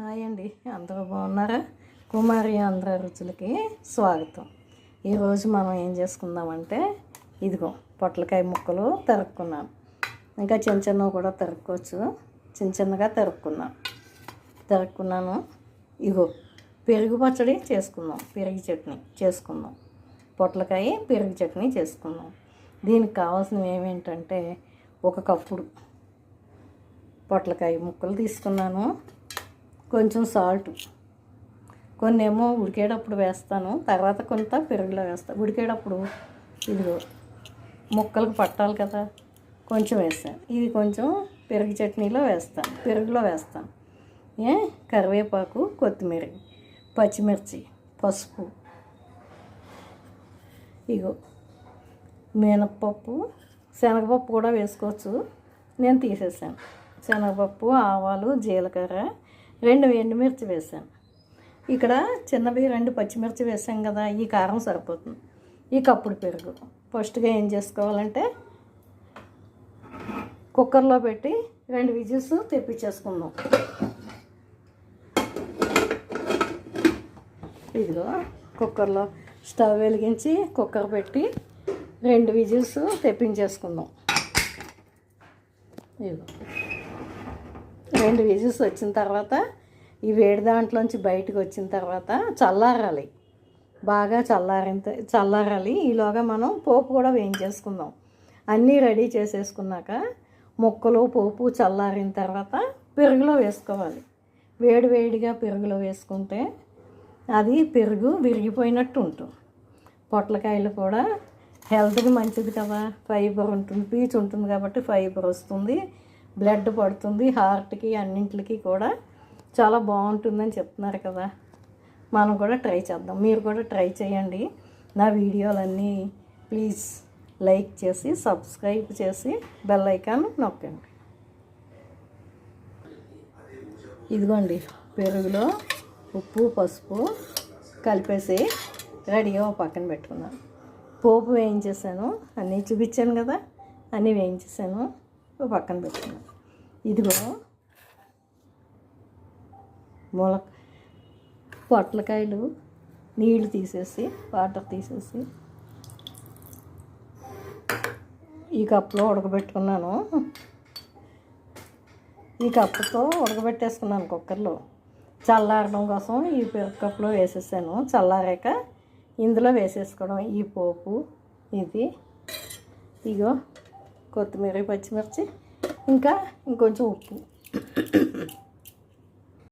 Hi అండి, అందరూ బాగున్నారా? కుమారి ఆంధ్ర రుచులకి స్వాగతం. ఈరోజు మనం ఏం చేసుకుందామంటే ఇదిగో పొట్లకాయ ముక్కలు తరుక్కున్నాను. ఇంకా చిన్న చిన్నవి కూడా తరుక్కోవచ్చు. చిన్నగా తరుక్కున్నాను. ఇగో పెరుగు పచ్చడి చేసుకుందాం, పెరుగు చట్నీ చేసుకుందాం, పొట్లకాయ పెరుగు చట్నీ చేసుకుందాం. దీనికి కావాల్సినవి ఏమేంటంటే ఒక కప్పుడు పొట్లకాయ ముక్కలు తీసుకున్నాను, కొంచెం సాల్ట్, కొన్ని ఏమో ఉడికేటప్పుడు వేస్తాను, తర్వాత కొంత పెరుగులో వేస్తాను. ఉడికేటప్పుడు ఇదిగో ముక్కలకు పట్టాలి కదా, కొంచెం వేస్తాను. ఇది కొంచెం పెరుగు చట్నీలో వేస్తాను, పెరుగులో వేస్తాను. కరివేపాకు, కొత్తిమీర, పచ్చిమిర్చి, పసుపు, ఇగో మినప్పప్పు, శనగపప్పు కూడా వేసుకోవచ్చు. నేను తీసేసాను. శనగపప్పు, ఆవాలు, జీలకర్ర, 2 ఎండుమిర్చి వేసాను. ఇక్కడ చిన్నవి 2 పచ్చిమిర్చి వేసాం కదా, ఈ కారం సరిపోతుంది. ఈ కప్పుడు పెరుగు ఫస్ట్గా ఏం చేసుకోవాలంటే కుక్కర్లో పెట్టి 2 విజిల్స్ తెప్పించేసుకుందాం. ఇదిగో కుక్కర్లో స్టవ్ వెలిగించి కుక్కర్ పెట్టి 2 విజిల్స్ తెప్పించేసుకుందాం. ఇదిగో 2 విజిల్స్ వచ్చిన తర్వాత ఈ వేడి దాంట్లోంచి బయటకు వచ్చిన తర్వాత చల్లారాలి, బాగా చల్లారాలి. ఈలోగా మనం పోపు కూడా వేయించేసుకుందాం. అన్నీ రెడీ చేసేసుకున్నాక ముక్కలు, పోపు చల్లారిన తర్వాత పెరుగులో వేసుకోవాలి. వేడిగా పెరుగులో వేసుకుంటే అది పెరుగు విరిగిపోయినట్టు ఉంటుంది. పొట్లకాయలు కూడా హెల్త్కి మంచిది కదా, ఫైబర్ ఉంటుంది, పీచు ఉంటుంది కాబట్టి ఫైబర్ వస్తుంది, బ్లడ్ పడుతుంది, హార్ట్కి అన్నింటికి కూడా చాలా బాగుంటుందని చెప్తున్నారు కదా. మనం కూడా ట్రై చేద్దాం, మీరు కూడా ట్రై చేయండి. నా వీడియోలన్నీ ప్లీజ్ లైక్ చేసి సబ్స్క్రైబ్ చేసి బెల్ ఐకాన్ నొక్కండి. ఇదిగోండి పెరుగులో ఉప్పు, పసుపు కలిపేసి రెడీగా పక్కన పెట్టుకున్నాను. పోపు వేయించేసాను, అన్నీ చూపించాను కదా, అన్నీ వేయించేసాను, పక్కన పెట్టుకున్నాను. ఇదిగో పొట్లకాయలు నీళ్లు తీసేసి, వాటర్ తీసేసి ఈ కప్పులో ఉడకబెట్టుకున్నాను. ఈ కప్పుతో ఉడకబెట్టేసుకున్నాను కుక్కర్లో. చల్లారడం కోసం ఈ పెరుగు కప్పులో వేసేసాను. చల్లారాక ఇందులో వేసేసుకోవడం ఈ పోపు, ఇది ఇగో కొత్తిమీర, పచ్చిమిర్చి, ఇంకా ఇంకొంచెం ఉప్పు.